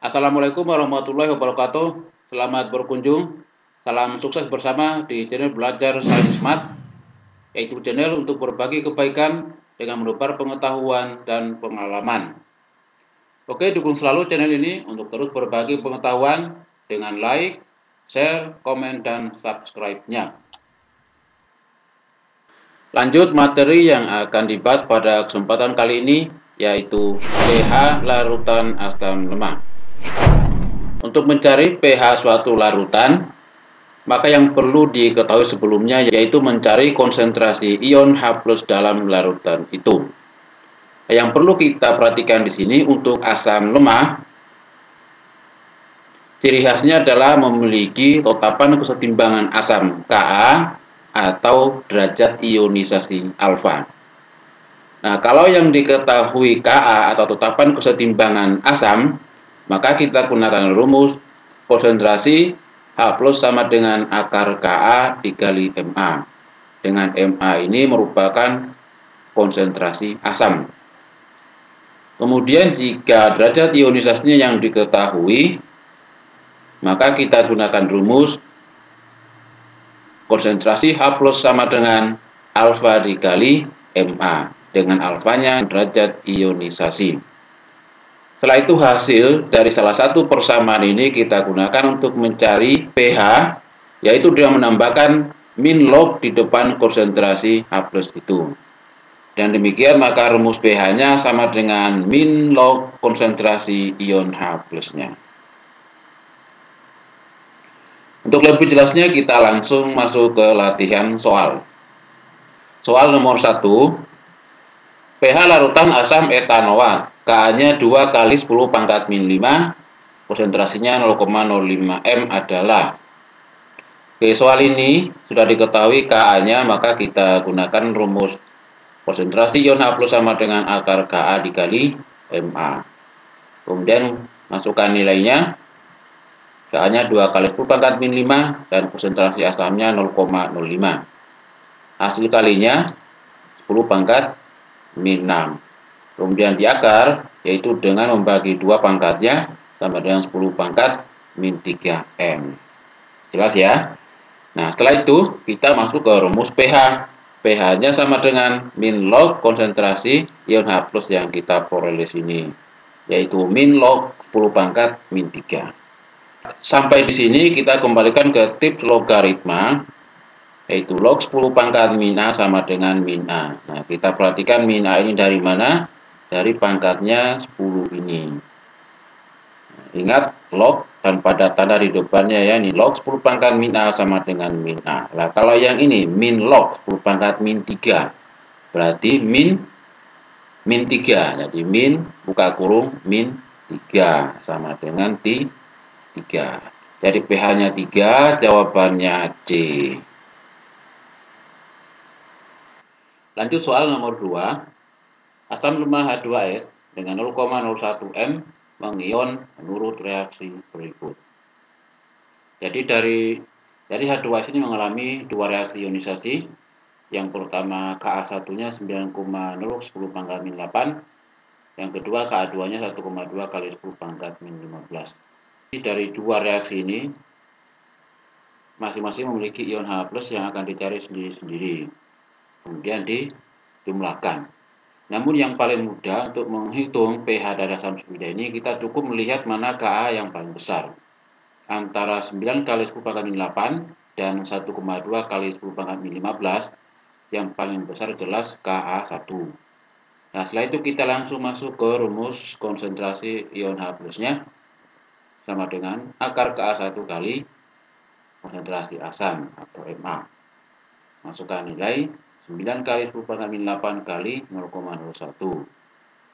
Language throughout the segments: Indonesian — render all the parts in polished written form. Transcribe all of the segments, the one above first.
Assalamualaikum warahmatullahi wabarakatuh. Selamat berkunjung. Salam sukses bersama di channel Belajar Sains Smart, yaitu channel untuk berbagi kebaikan dengan menebar pengetahuan dan pengalaman. Oke, dukung selalu channel ini untuk terus berbagi pengetahuan dengan like, share, komen, dan subscribe-nya. Lanjut materi yang akan dibahas pada kesempatan kali ini, yaitu pH larutan asam lemak. Untuk mencari pH suatu larutan, maka yang perlu diketahui sebelumnya yaitu mencari konsentrasi ion H+ dalam larutan itu. Yang perlu kita perhatikan di sini untuk asam lemak, ciri khasnya adalah memiliki totapan kesetimbangan asam Ka atau derajat ionisasi alfa. Nah, kalau yang diketahui Ka atau totapan kesetimbangan asam, maka kita gunakan rumus konsentrasi H+ sama dengan akar Ka dikali Ma. Dengan Ma ini merupakan konsentrasi asam. Kemudian jika derajat ionisasinya yang diketahui, maka kita gunakan rumus konsentrasi H+ sama dengan alfa dikali Ma. Dengan alfanya derajat ionisasi. Setelah itu hasil dari salah satu persamaan ini kita gunakan untuk mencari pH, yaitu dengan menambahkan min log di depan konsentrasi H+ itu. Dan demikian maka rumus pH-nya sama dengan min log konsentrasi ion H+-nya. Untuk lebih jelasnya kita langsung masuk ke latihan soal. Soal nomor 1. pH larutan asam etanoa, Ka-nya 2 kali 10 pangkat min 5, konsentrasinya 0,05 M adalah. Oke, soal ini sudah diketahui Ka-nya, maka kita gunakan rumus konsentrasi ion H+ sama dengan akar Ka dikali Ma. Kemudian masukkan nilainya, Ka-nya 2 kali 10 pangkat min 5 dan konsentrasi asamnya 0,05. Hasil kalinya 10 pangkat min 6. Kemudian di akar, yaitu dengan membagi 2 pangkatnya sama dengan 10 pangkat min 3M. Jelas ya? Nah, setelah itu kita masuk ke rumus pH. pH-nya sama dengan min log konsentrasi ion H+ yang kita peroleh di sini, yaitu min log 10 pangkat min 3. Sampai di sini kita kembalikan ke tips logaritma, yaitu log 10 pangkat min A sama dengan min A. Nah, kita perhatikan min A ini dari mana? Dari pangkatnya 10 ini. Nah, ingat log dan pada tanda di depannya ya, ini log 10 pangkat min A sama dengan min A. Nah, kalau yang ini min log 10 pangkat min 3, berarti min 3. Jadi min buka kurung min 3 sama dengan 3. Jadi pH-nya 3, jawabannya C. Lanjut soal nomor 2. Asam lemak H2S dengan 0,01 M mengion menurut reaksi berikut. Jadi dari H2S ini mengalami dua reaksi ionisasi. Yang pertama Ka1-nya 9,010 pangkat min 8. Yang kedua Ka2-nya 1,2 kali 10 pangkat min 15. Jadi dari dua reaksi ini masing-masing memiliki ion H+ yang akan dicari sendiri-sendiri. Kemudian dijumlahkan. Namun yang paling mudah untuk menghitung pH dari asam sulfida ini, kita cukup melihat mana Ka yang paling besar. Antara 9 kali 10 pangkat min 8 dan 1,2 kali 10 pangkat min 15, yang paling besar jelas Ka1. Nah, setelah itu kita langsung masuk ke rumus konsentrasi ion H+-nya sama dengan akar Ka1 kali konsentrasi asam atau Ma. Masukkan nilai 9 kali 10 pangkat min 8 kali 0,01.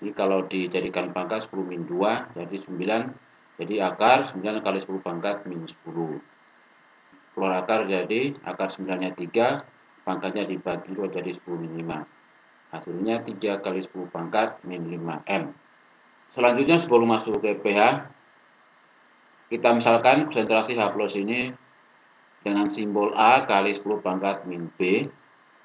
Ini kalau dijadikan pangkat 10 min 2, jadi 9. Jadi akar 9 kali 10 pangkat min 10. Keluar akar jadi akar 9-nya 3, pangkatnya dibagi 2 jadi 10 min 5. Hasilnya 3 kali 10 pangkat min 5M. Selanjutnya sebelum masuk ke pH, kita misalkan konsentrasi H+ ini dengan simbol A kali 10 pangkat min B,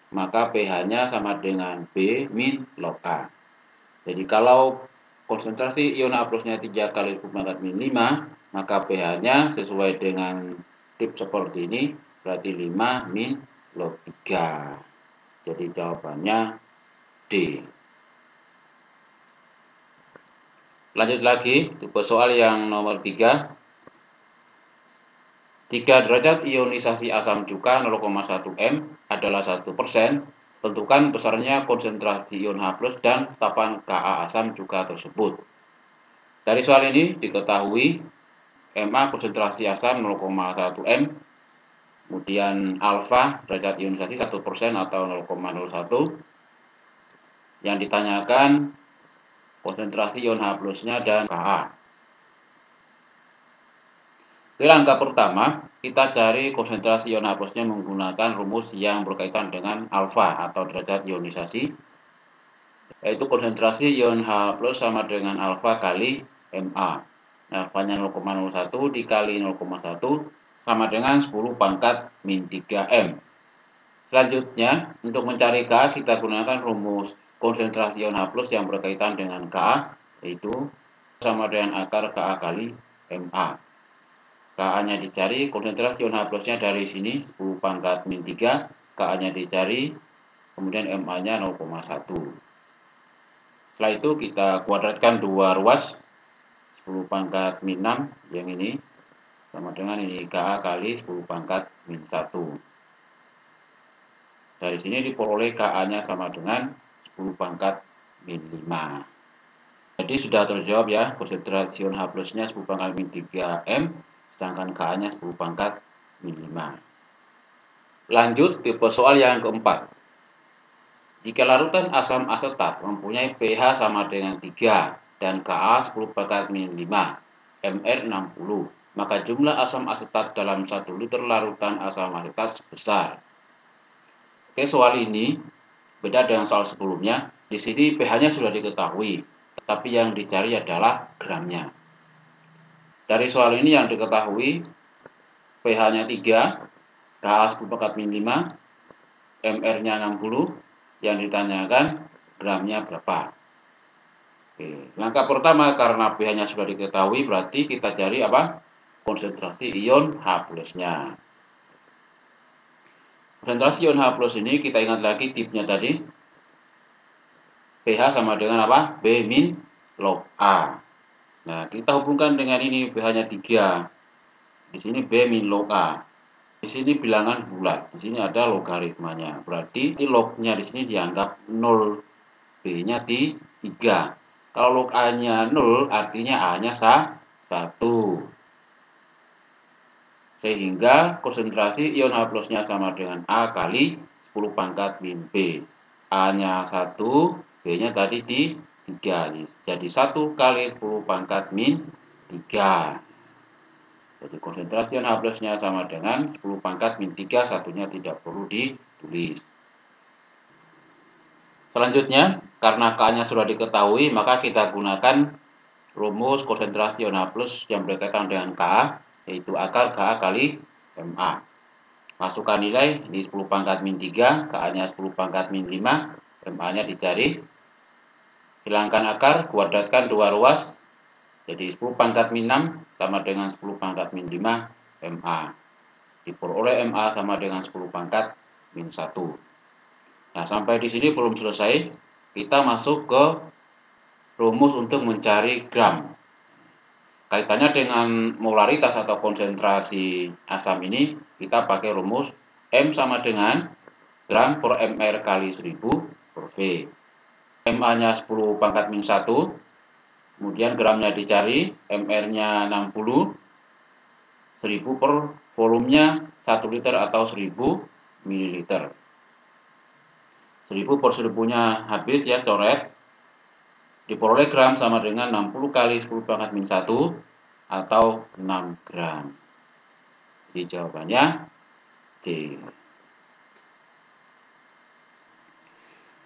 maka pH-nya sama dengan B min log A. Jadi kalau konsentrasi ion H plusnya 3 kali 10 pangkat min 5, maka pH-nya sesuai dengan tip seperti ini, berarti 5 min log 3. Jadi jawabannya D. Lanjut lagi, tipe soal yang nomor 3. Jika derajat ionisasi asam cuka 0,1 m adalah 1%, tentukan besarnya konsentrasi ion H+ dan tetapan Ka asam cuka tersebut. Dari soal ini diketahui Ma konsentrasi asam 0,1 m, kemudian alfa derajat ionisasi 1% atau 0,01. Yang ditanyakan konsentrasi ion H+-nya dan Ka. Di langkah pertama, kita cari konsentrasi ion H+-nya menggunakan rumus yang berkaitan dengan alfa atau derajat ionisasi, yaitu konsentrasi ion H+ sama dengan alfa kali Ma. Alfanya 0,01 dikali 0,1 sama dengan 10 pangkat min 3 m. Selanjutnya, untuk mencari Ka, kita gunakan rumus konsentrasi ion H+ yang berkaitan dengan Ka, yaitu sama dengan akar Ka kali Ma. Ka-nya dicari, konsentrasi ion H+-nya dari sini 10 pangkat min 3, Ka-nya dicari, kemudian Ma-nya 0,1. Setelah itu kita kuadratkan dua ruas, 10 pangkat min 6 yang ini, sama dengan ini Ka kali 10 pangkat min 1. Dari sini diperoleh Ka-nya sama dengan 10 pangkat min 5. Jadi sudah terjawab ya, konsentrasi ion H+-nya 10 pangkat min 3 m, sedangkan Ka-nya 10 pangkat min 5. Lanjut tipe soal yang keempat. Jika larutan asam asetat mempunyai pH sama dengan 3 dan Ka 10 pangkat min 5, Mr 60, maka jumlah asam asetat dalam 1 liter larutan asam asetat sebesar. Oke, soal ini beda dengan soal sebelumnya. Di sini pH-nya sudah diketahui, tapi yang dicari adalah gramnya. Dari soal ini yang diketahui pH-nya 3, Ka 10 pangkat min 5, MR-nya 60, yang ditanyakan gramnya berapa. Oke, langkah pertama karena pH-nya sudah diketahui, berarti kita cari apa? Konsentrasi ion H+-nya. Konsentrasi ion H+ ini kita ingat lagi tipnya tadi. pH sama dengan apa? B min log A. Nah, kita hubungkan dengan ini pH-nya 3. Di sini B min log A. Di sini bilangan bulat. Di sini ada logaritmanya. Berarti log-nya di sini dianggap 0. B-nya di 3. Kalau log A-nya 0, artinya A-nya 1. Sehingga konsentrasi ion H+-nya sama dengan A kali 10 pangkat min B. A-nya 1, B-nya tadi di 3. Jadi 1 kali 10 pangkat min 3. Jadi konsentrasi ion H+-nya sama dengan 10 pangkat min 3, satunya tidak perlu ditulis. Selanjutnya, karena Ka-nya sudah diketahui, maka kita gunakan rumus konsentrasi ion H+ yang berkaitan dengan Ka, yaitu akar Ka kali Ma. Masukkan nilai, ini 10 pangkat min 3, Ka-nya 10 pangkat min 5, Ma-nya dicari. Hilangkan akar, kuadratkan dua ruas, jadi 10 pangkat min 6 sama dengan 10 pangkat min 5 Ma. Diperoleh Ma sama dengan 10 pangkat min 1. Nah, sampai di sini belum selesai. Kita masuk ke rumus untuk mencari gram. Kaitannya dengan molaritas atau konsentrasi asam ini, kita pakai rumus M sama dengan gram per mR kali 1000 per V. Ma-nya 10 pangkat min 1, kemudian gramnya dicari, mR-nya 60, 1000 per volumenya 1 liter atau 1000 ml. 1000 per 1000-nya habis ya, coret. Diperoleh gram sama dengan 60 kali 10 pangkat min 1 atau 6 gram. Jadi jawabannya C.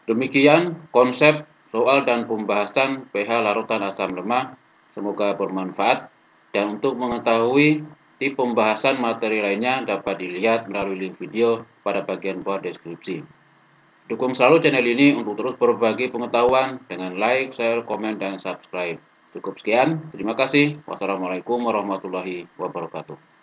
Demikian konsep soal dan pembahasan pH larutan asam lemah. Semoga bermanfaat. Dan untuk mengetahui di pembahasan materi lainnya dapat dilihat melalui link video pada bagian bawah deskripsi. Dukung selalu channel ini untuk terus berbagi pengetahuan dengan like, share, komen, dan subscribe. Cukup sekian. Terima kasih. Wassalamualaikum warahmatullahi wabarakatuh.